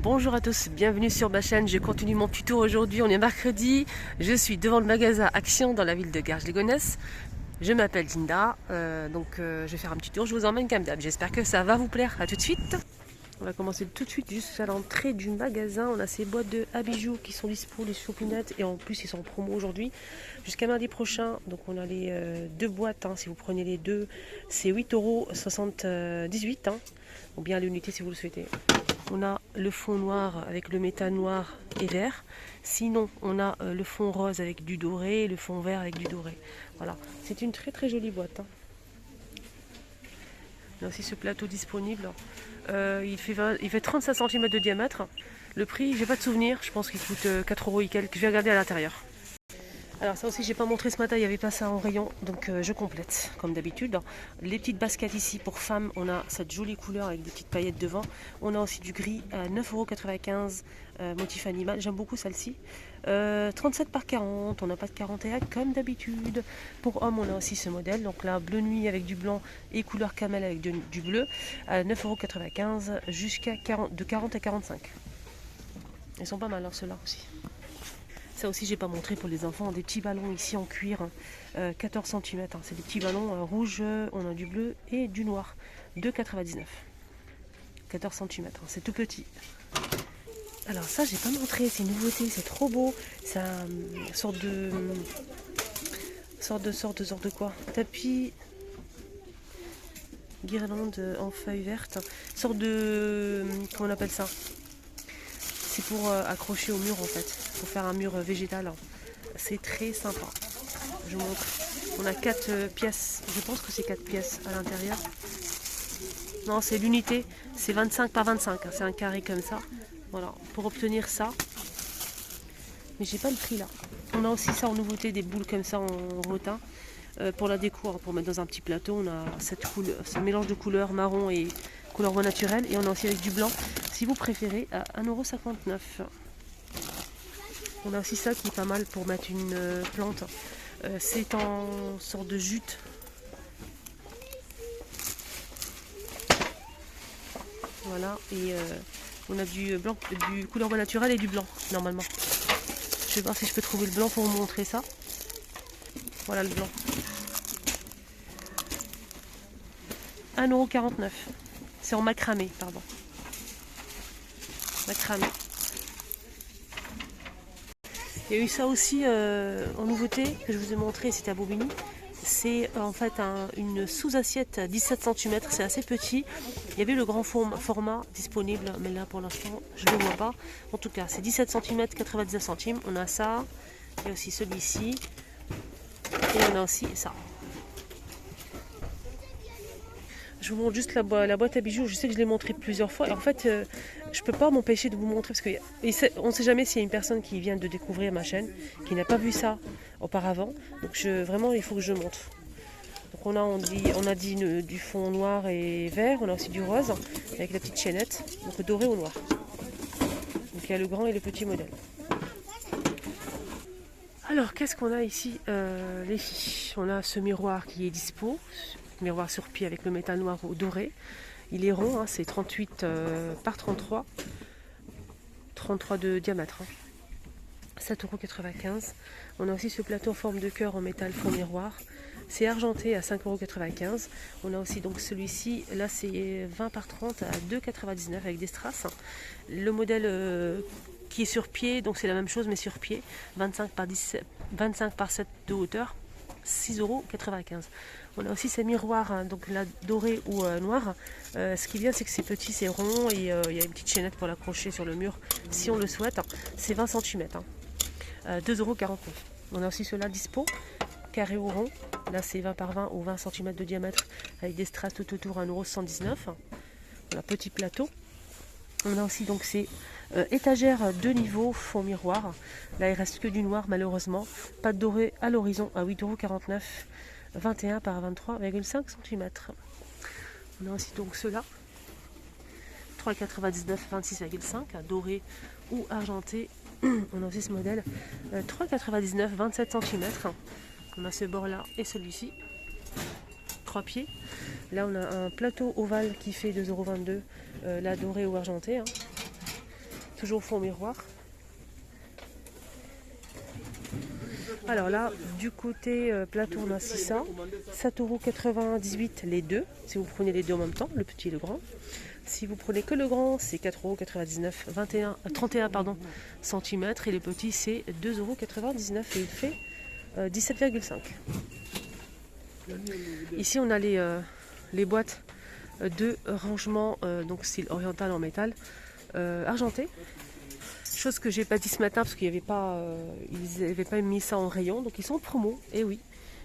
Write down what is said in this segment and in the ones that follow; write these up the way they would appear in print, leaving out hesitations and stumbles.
Bonjour à tous, bienvenue sur ma chaîne, je continue mon tuto aujourd'hui, on est mercredi, je suis devant le magasin Action dans la ville de Garges-les-Gonesse. Je m'appelle Linda, je vais faire un petit tour, je vous emmène comme d'hab, j'espère que ça va vous plaire, à tout de suite. On va commencer tout de suite juste à l'entrée du magasin, on a ces boîtes de bijoux qui sont dispo, les chopinettes, et en plus ils sont en promo aujourd'hui, jusqu'à mardi prochain, donc on a les deux boîtes, si vous prenez les deux, c'est 8,78 €, ou bien à l'unité si vous le souhaitez. On a le fond noir avec le métal noir et vert. Sinon, on a le fond rose avec du doré et le fond vert avec du doré. Voilà, c'est une très très jolie boîte. On a aussi ce plateau disponible. Il fait 35 cm de diamètre. Le prix, j'ai pas de souvenir. Je pense qu'il coûte 4 € et quelques. Je vais regarder à l'intérieur. Alors ça aussi j'ai pas montré ce matin, il n'y avait pas ça en rayon, donc je complète comme d'habitude. Les petites baskets ici pour femmes, on a cette jolie couleur avec des petites paillettes devant. On a aussi du gris à 9,95 €, motif animal, j'aime beaucoup celle-ci. 37 par 40, on n'a pas de 41 comme d'habitude. Pour hommes on a aussi ce modèle, donc là bleu nuit avec du blanc et couleur camel avec du bleu à 9,95 € jusqu'à 40 à 45. Ils sont pas mal ceux-là aussi. Ça aussi, j'ai pas montré pour les enfants, des petits ballons ici en cuir, 14 cm. C'est des petits ballons rouges, on a du bleu et du noir, 2,99 €. 14 cm, c'est tout petit. Alors ça, j'ai pas montré, c'est une nouveauté, c'est trop beau. C'est une sorte de quoi? Tapis, guirlande en feuilles vertes, sorte de, comment on appelle ça? C'est pour accrocher au mur en fait, pour faire un mur végétal. C'est très sympa. Je vous montre. On a 4 pièces, je pense que c'est 4 pièces à l'intérieur. Non, c'est l'unité, c'est 25 par 25, c'est un carré comme ça. Voilà, pour obtenir ça. Mais j'ai pas le prix là. On a aussi ça en nouveauté, des boules comme ça en rotin. Pour la déco, pour mettre dans un petit plateau, on a ce mélange de couleurs marron et couleur bois naturel. Et on a aussi avec du blanc, si vous préférez, à 1,59 €. On a aussi ça qui est pas mal pour mettre une plante. C'est en sorte de jute. Voilà, et on a du blanc, du couleur bois naturel et du blanc normalement. Je vais voir si je peux trouver le blanc pour vous montrer ça. Voilà le blanc. 1,49 €. C'est en macramé, pardon. Macramé. Il y a eu ça aussi en nouveauté que je vous ai montré, c'était à Bobigny. C'est en fait une sous-assiette à 17 cm, c'est assez petit. Il y avait le grand format disponible, mais là pour l'instant je ne le vois pas. En tout cas, c'est 17 cm, 99 centimes. On a ça, il y a aussi celui-ci, et on a aussi ça. Je vous montre juste la boîte à bijoux. Je sais que je l'ai montré plusieurs fois. Et en fait, je ne peux pas m'empêcher de vous montrer parce qu'on ne sait jamais s'il y a une personne qui vient de découvrir ma chaîne, qui n'a pas vu ça auparavant. Donc vraiment, il faut que je montre. Donc on a dit du fond noir et vert. On a aussi du rose avec la petite chaînette. Donc doré ou noir. Donc il y a le grand et le petit modèle. Alors qu'est-ce qu'on a ici les filles? On a ce miroir qui est dispo. Miroir sur pied avec le métal noir au doré. Il est rond, c'est 38 par 33. 33 de diamètre. 7,95 €. On a aussi ce plateau en forme de cœur en métal fond miroir. C'est argenté à 5,95 €. On a aussi donc celui-ci, là c'est 20 par 30 à 2,99 € avec des strass. Le modèle qui est sur pied, donc c'est la même chose mais sur pied, 25 par 7 de hauteur. 6,95 €. On a aussi ces miroirs, donc là doré ou noir. Ce qui est bien, c'est que c'est petit, c'est rond et il y a une petite chaînette pour l'accrocher sur le mur si on le souhaite. C'est 20 cm, 2,49 €. On a aussi ceux-là dispo, carré ou rond. Là, c'est 20 par 20 ou 20 cm de diamètre avec des strass tout autour, 1,119 €. On a petit plateau. On a aussi donc ces étagères de niveau fond miroir. Là il reste que du noir malheureusement. Pas de doré à l'horizon à 8,49 €. 21 par 23,5 cm. On a aussi donc ceux-là. 3,99 €, 26,5 € doré ou argenté. On a aussi ce modèle 3,99 €, 27 cm. On a ce bord là et celui-ci. 3 pieds. Là on a un plateau ovale qui fait 2,22 €, la dorée ou argentée. toujours fond miroir. Alors là, du côté plateau, on a 600, 7,98 € les deux, si vous prenez les deux en même temps, le petit et le grand. Si vous prenez que le grand, c'est 4,99 €, 31 cm, et le petit, c'est 2,99 € et il fait 17,5 €. Ici, on a les boîtes de rangement, donc style oriental en métal, argenté. Chose que j'ai pas dit ce matin parce qu'ils n'avaient pas mis ça en rayon, donc ils sont en promo. Et oui,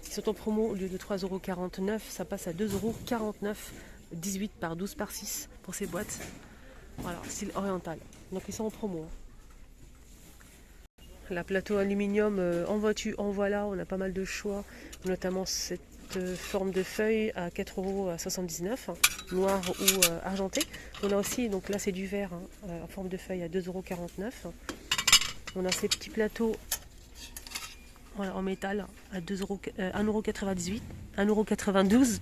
ils sont en promo, au lieu de 3,49 €, ça passe à 2,49 €, 18 par 12 par 6 pour ces boîtes. Voilà, style oriental. Donc ils sont en promo. La plateau aluminium, en voiture, en voilà, on a pas mal de choix, notamment cette forme de feuille à 4,79 €, noir ou argenté. On a aussi, donc là c'est du verre, en forme de feuille à 2,49 €. On a ces petits plateaux, voilà, en métal à 1,98 €, 1,92 €.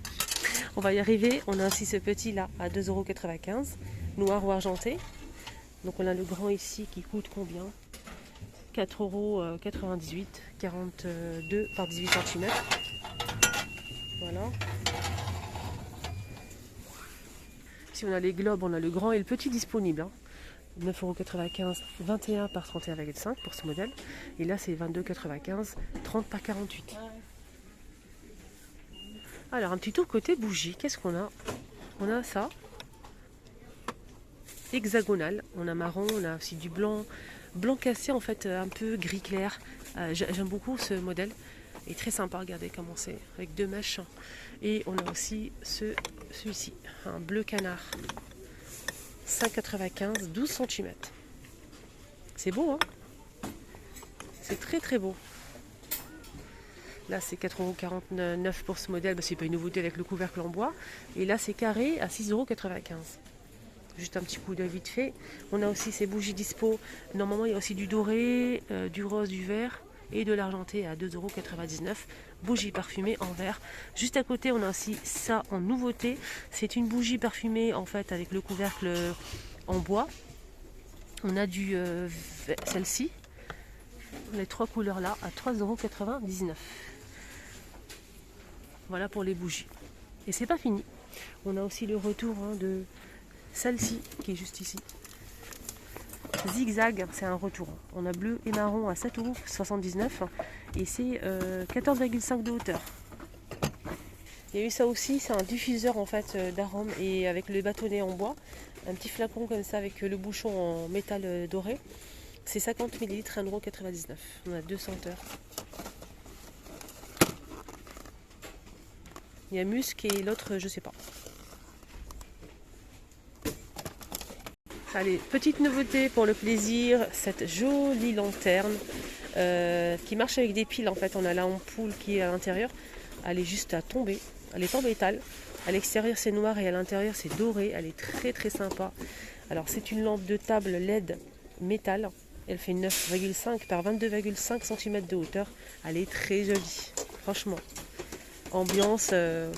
On va y arriver. On a aussi ce petit là à 2,95 €, noir ou argenté. Donc on a le grand ici qui coûte combien? 4,98 €, 42 par 18 cm. Voilà. Si on a les globes, on a le grand et le petit disponible. 9,95 €, 21 par 31,5 pour ce modèle. Et là, c'est 22,95 €, 30 par 48. Alors, un petit tour côté bougie. Qu'est-ce qu'on a? On a ça. Hexagonal. On a marron, on a aussi du blanc. Blanc cassé, en fait, un peu gris clair. J'aime beaucoup ce modèle. Il est très sympa, regardez comment c'est, avec deux mèches. Et on a aussi celui-ci, un bleu canard. 5,95 €, 12 cm. C'est beau, hein? C'est très très beau. Là, c'est 4,49 € pour ce modèle. C'est pas une nouveauté avec le couvercle en bois. Et là, c'est carré à 6,95 €. Juste un petit coup d'œil vite fait. On a aussi ces bougies dispo. Normalement, il y a aussi du doré, du rose, du vert et de l'argenté à 2,99 €. Bougie parfumée en verre. Juste à côté, on a aussi ça en nouveauté. C'est une bougie parfumée en fait avec le couvercle en bois. On a celle-ci, les trois couleurs là, à 3,99 €. Voilà pour les bougies. Et c'est pas fini. On a aussi le retour de celle-ci qui est juste ici. Zigzag, c'est un retour. On a bleu et marron à 7,79 € et c'est 14,5 € de hauteur. Il y a eu ça aussi, c'est un diffuseur en fait d'arômes et avec le bâtonnet en bois. Un petit flacon comme ça avec le bouchon en métal doré. C'est 50 ml, 1,99 €. On a 2 senteurs. Il y a musc et l'autre, je sais pas. Allez, petite nouveauté pour le plaisir, cette jolie lanterne qui marche avec des piles en fait. On a l'ampoule qui est à l'intérieur, elle est juste à tomber, elle est en métal. À l'extérieur c'est noir et à l'intérieur c'est doré, elle est très très sympa. Alors c'est une lampe de table LED métal, elle fait 9,5 par 22,5 cm de hauteur. Elle est très jolie, franchement. Ambiance un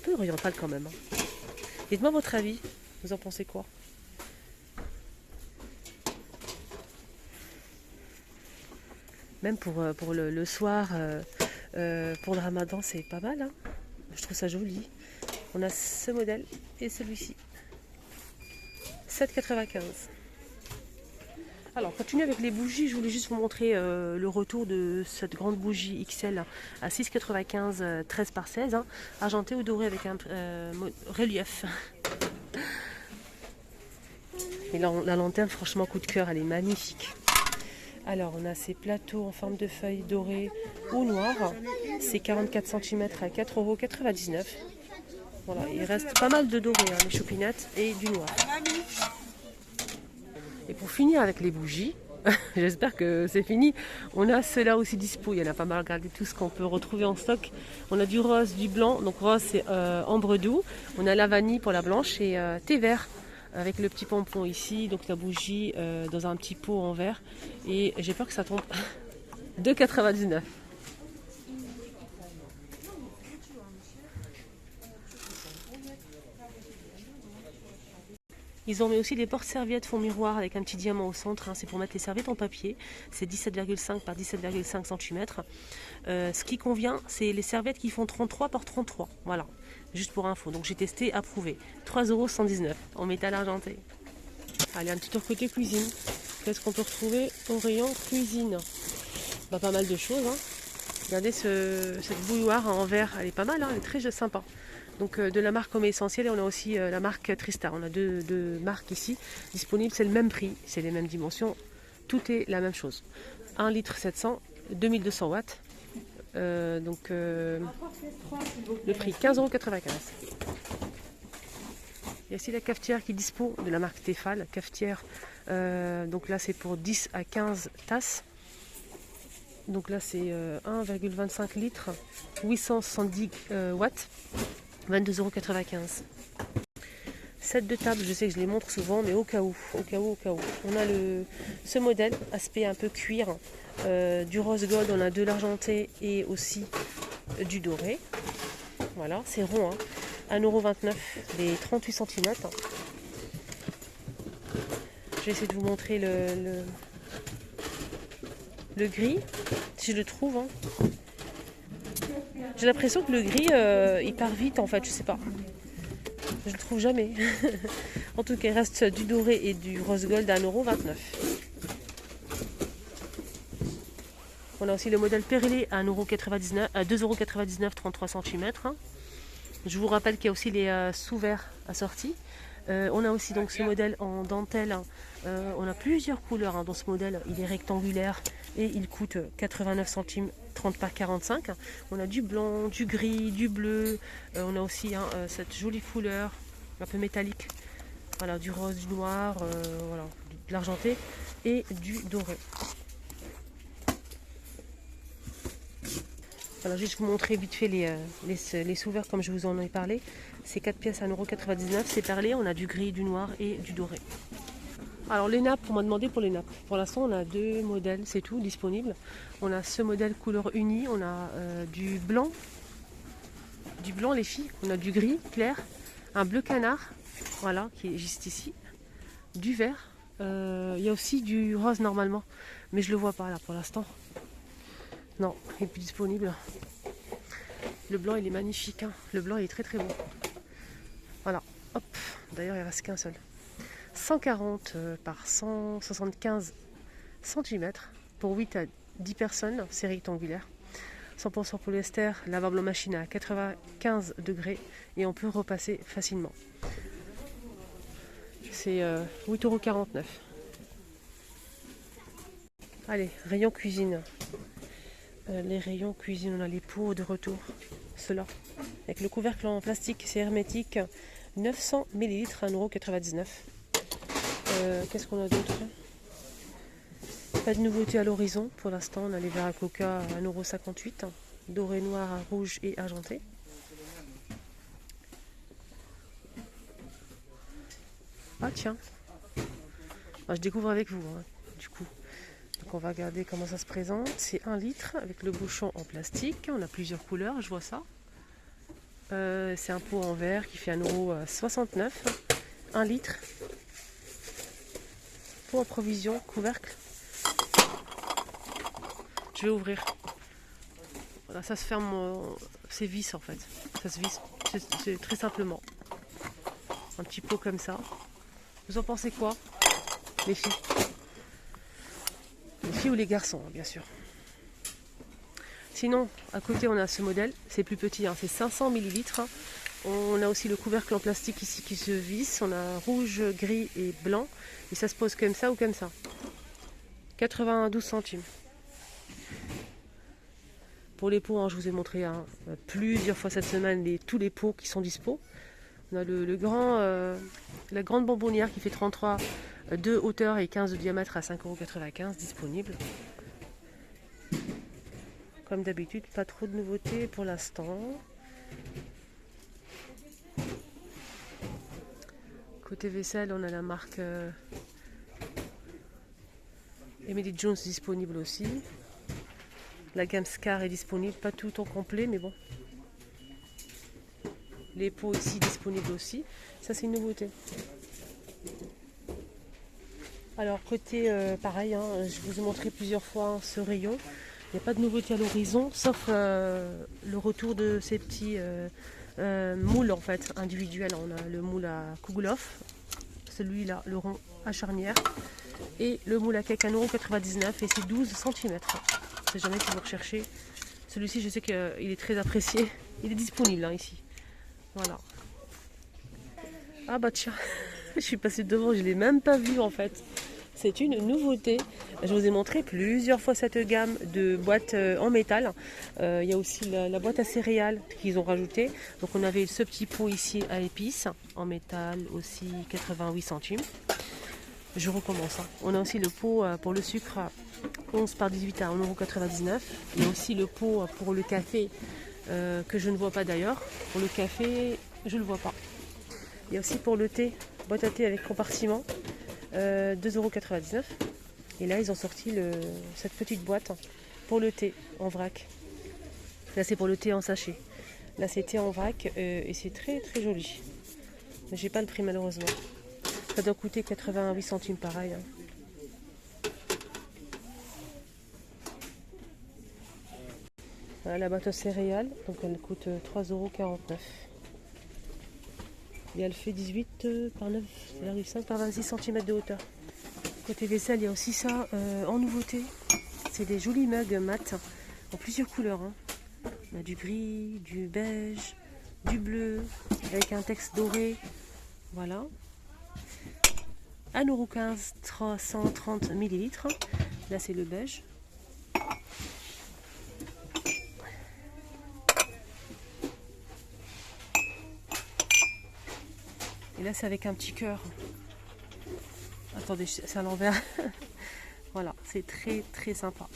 peu orientale quand même. Dites-moi votre avis, vous en pensez quoi? Même pour le soir, pour le ramadan, c'est pas mal. Hein, je trouve ça joli. On a ce modèle et celui-ci. 7,95 €. Alors, continue avec les bougies. Je voulais juste vous montrer le retour de cette grande bougie XL à 6,95 €, 13 par 16, argenté ou doré avec un relief. Et la lanterne, franchement, coup de cœur, elle est magnifique. Alors, on a ces plateaux en forme de feuilles dorées ou noires. C'est 44 cm à 4,99 €. Voilà, il reste pas mal de doré, les chopinettes et du noir. Et pour finir avec les bougies, j'espère que c'est fini, on a ceux-là aussi dispo. Il y en a pas mal, regardez tout ce qu'on peut retrouver en stock. On a du rose, du blanc. Donc rose, c'est ambre doux. On a la vanille pour la blanche et thé vert. Avec le petit pompon ici, donc la bougie dans un petit pot en verre. Et j'ai peur que ça tombe. 2,99 €. Ils ont mis aussi des porte-serviettes fond miroir avec un petit diamant au centre. Hein. C'est pour mettre les serviettes en papier. C'est 17,5 par 17,5 cm. Ce qui convient, c'est les serviettes qui font 33 par 33. Voilà, juste pour info. Donc j'ai testé, approuvé. 3,119 € en métal argenté. Allez, un petit tour côté cuisine. Qu'est-ce qu'on peut retrouver au rayon cuisine? Pas mal de choses. Hein. Regardez cette bouilloire en verre. Elle est pas mal, hein. Elle est très sympa. Donc de la marque Homme Essentiel, et on a aussi la marque Tristar. On a deux marques ici disponibles, c'est le même prix, c'est les mêmes dimensions, tout est la même chose. 1 litre 700, 2200 watts, le prix 15,95 €. Il y a aussi la cafetière qui est dispo de la marque Tefal, cafetière, donc là c'est pour 10 à 15 tasses. Donc là c'est 1,25 litres, 870 watts. 22,95 €. Set de table, je sais que je les montre souvent, mais au cas où. On a ce modèle, aspect un peu cuir, du rose gold, on a de l'argenté et aussi du doré. Voilà, c'est rond, hein. 1,29 €, les 38 cm. Je vais essayer de vous montrer le gris, si je le trouve. Hein. J'ai l'impression que le gris, il part vite en fait, je sais pas. Je le trouve jamais. En tout cas, il reste du doré et du rose gold à 1,29 €. On a aussi le modèle Perlé à 2,99 €, 33 cm. Je vous rappelle qu'il y a aussi les sous-verts assortis. On a aussi donc ce modèle en dentelle. On a plusieurs couleurs hein, dans ce modèle. Il est rectangulaire et il coûte 89 centimes, 30 par 45. On a du blanc, du gris, du bleu. On a aussi cette jolie couleur un peu métallique. Voilà, du rose, du noir, voilà, de l'argenté et du doré. Voilà, juste vous montrer vite fait les sous-verts comme je vous en ai parlé. C'est 4 pièces à 1,99 €, c'est perlé, on a du gris, du noir et du doré. Alors les nappes, on m'a demandé pour les nappes. Pour l'instant on a 2 modèles, c'est tout, disponible. On a ce modèle couleur unie, on a du blanc les filles, on a du gris clair, un bleu canard, voilà, qui est juste ici, du vert, il y a aussi du rose normalement, mais je le vois pas là pour l'instant. Non, il n'est plus disponible. Le blanc il est magnifique, hein. Le blanc il est très très beau. Voilà, hop, d'ailleurs il ne reste qu'un seul. 140 par 175 cm pour 8 à 10 personnes, c'est rectangulaire. 100% polyester, lavable en machine à 95 degrés et on peut repasser facilement. C'est 8,49 €. Allez, rayon cuisine. Les rayons cuisine, on a les pots de retour, ceux-là, avec le couvercle en plastique, c'est hermétique, 900 ml, 1,99 €. Qu'est-ce qu'on a d'autre? Pas de nouveauté à l'horizon pour l'instant, on a les verres à coca à 1,58 €, doré, noir, rouge et argenté. Ah tiens, je découvre avec vous, hein, du coup. Donc on va regarder comment ça se présente. C'est 1 litre avec le bouchon en plastique. On a plusieurs couleurs, je vois ça. C'est un pot en verre qui fait 1,69 €. 1 litre. Pot en provision, couvercle. Je vais ouvrir. Voilà, ça se ferme, c'est vis en fait. Ça se visse, c'est très simplement. Un petit pot comme ça. Vous en pensez quoi, les filles? Les filles ou les garçons, bien sûr. Sinon, à côté, on a ce modèle. C'est plus petit, hein, c'est 500 ml. On a aussi le couvercle en plastique ici qui se visse. On a rouge, gris et blanc. Et ça se pose comme ça ou comme ça. 92 centimes. Pour les pots, hein, je vous ai montré plusieurs fois cette semaine tous les pots qui sont dispo. On a la grande bonbonnière qui fait 33 de hauteur et 15 de diamètre à 5,95 € disponible. Comme d'habitude, pas trop de nouveautés pour l'instant. Côté vaisselle, on a la marque Emily Jones disponible aussi. La gamme Scar est disponible, pas tout en complet, mais bon. Les pots ici disponibles aussi. Ça, c'est une nouveauté. Alors côté pareil, hein, je vous ai montré plusieurs fois ce rayon. Il n'y a pas de nouveauté à l'horizon, sauf le retour de ces petits moules en fait individuels. On a le moule à Kouglof, celui-là, le rond à charnière, et le moule à cake à 1,99 € et c'est 12 cm. C'est jamais si vous recherchez. Celui-ci, je sais qu'il est très apprécié. Il est disponible hein, ici. Voilà. Ah bah tiens, je suis passée devant, je ne l'ai même pas vu en fait. C'est une nouveauté. Je vous ai montré plusieurs fois cette gamme de boîtes en métal. Il y a aussi la boîte à céréales qu'ils ont rajouté. Donc on avait ce petit pot ici à épices en métal aussi 88 centimes. Je recommence. Hein. On a aussi le pot pour le sucre 11 par 18 à 1,99 €. Il y a aussi le pot pour le café que je ne vois pas d'ailleurs. Pour le café, je ne le vois pas. Il y a aussi pour le thé, boîte à thé avec compartiment, 2,99 €. Et là, ils ont sorti cette petite boîte pour le thé en vrac. Là, c'est pour le thé en sachet. Là, c'est thé en vrac et c'est très très joli. Mais j'ai pas le prix malheureusement. Ça doit coûter 88 centimes pareil. Hein. Voilà, la boîte aux céréales, donc elle coûte 3,49 €. Et elle fait 18 par 9,5 par 26 cm de hauteur. Côté vaisselle, il y a aussi ça en nouveauté. C'est des jolis mugs mat en plusieurs couleurs. Hein. On a du gris, du beige, du bleu, avec un texte doré. Voilà. 1,15 €, 330 ml. Là, c'est le beige. Et là, c'est avec un petit cœur. Attendez, c'est à l'envers. Voilà, c'est très très sympa.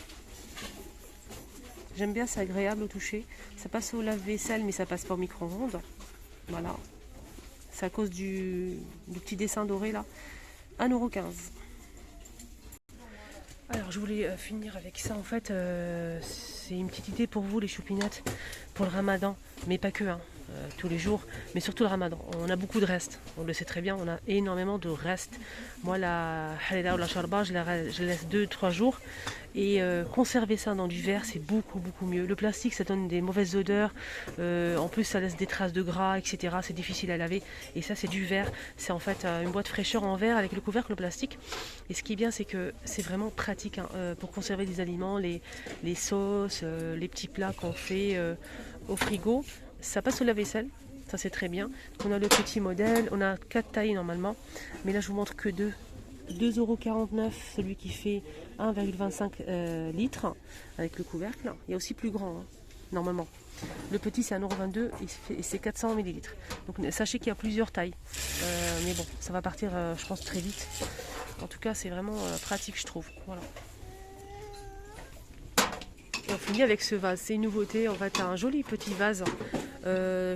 J'aime bien, c'est agréable au toucher. Ça passe au lave-vaisselle, mais ça passe pas au micro-ondes. Voilà. C'est à cause du petit dessin doré là. 1,15 €. Alors, je voulais finir avec ça. En fait, c'est une petite idée pour vous, les choupinettes, pour le ramadan. Mais pas que, hein. Tous les jours, mais surtout le ramadan. On a beaucoup de restes, on le sait très bien, on a énormément de restes. Moi, la halida ou la charba, je la laisse 2-3 jours et conserver ça dans du verre, c'est beaucoup mieux. Le plastique, ça donne des mauvaises odeurs, en plus ça laisse des traces de gras, etc. C'est difficile à laver et ça c'est du verre. C'est en fait une boîte fraîcheur en verre avec le couvercle plastique. Et ce qui est bien, c'est que c'est vraiment pratique hein, pour conserver des aliments, les sauces, les petits plats qu'on fait au frigo. Ça passe au lave-vaisselle, ça c'est très bien. On a le petit modèle, on a 4 tailles normalement, mais là je vous montre que 2. 2,49 €, celui qui fait 1,25 litres avec le couvercle. Il y a aussi plus grand, hein, normalement. Le petit c'est 1,22 € et c'est 400 ml. Donc sachez qu'il y a plusieurs tailles. Mais bon, ça va partir je pense très vite. En tout cas c'est vraiment pratique je trouve. Voilà. Et on finit avec ce vase, c'est une nouveauté, en fait un joli petit vase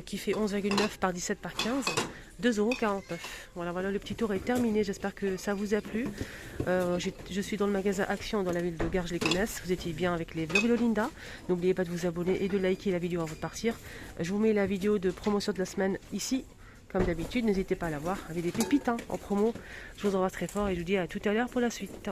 qui fait 11,9 par 17 par 15, 2,49 €. Voilà, le petit tour est terminé, j'espère que ça vous a plu. Je suis dans le magasin Action dans la ville de Garges-les-Gonesse. Vous étiez bien avec les vlogs de Linda. N'oubliez pas de vous abonner et de liker la vidéo avant de partir. Je vous mets la vidéo de promotion de la semaine ici. Comme d'habitude, n'hésitez pas à la voir avec des pépites hein, en promo. Je vous embrasse très fort et je vous dis à tout à l'heure pour la suite.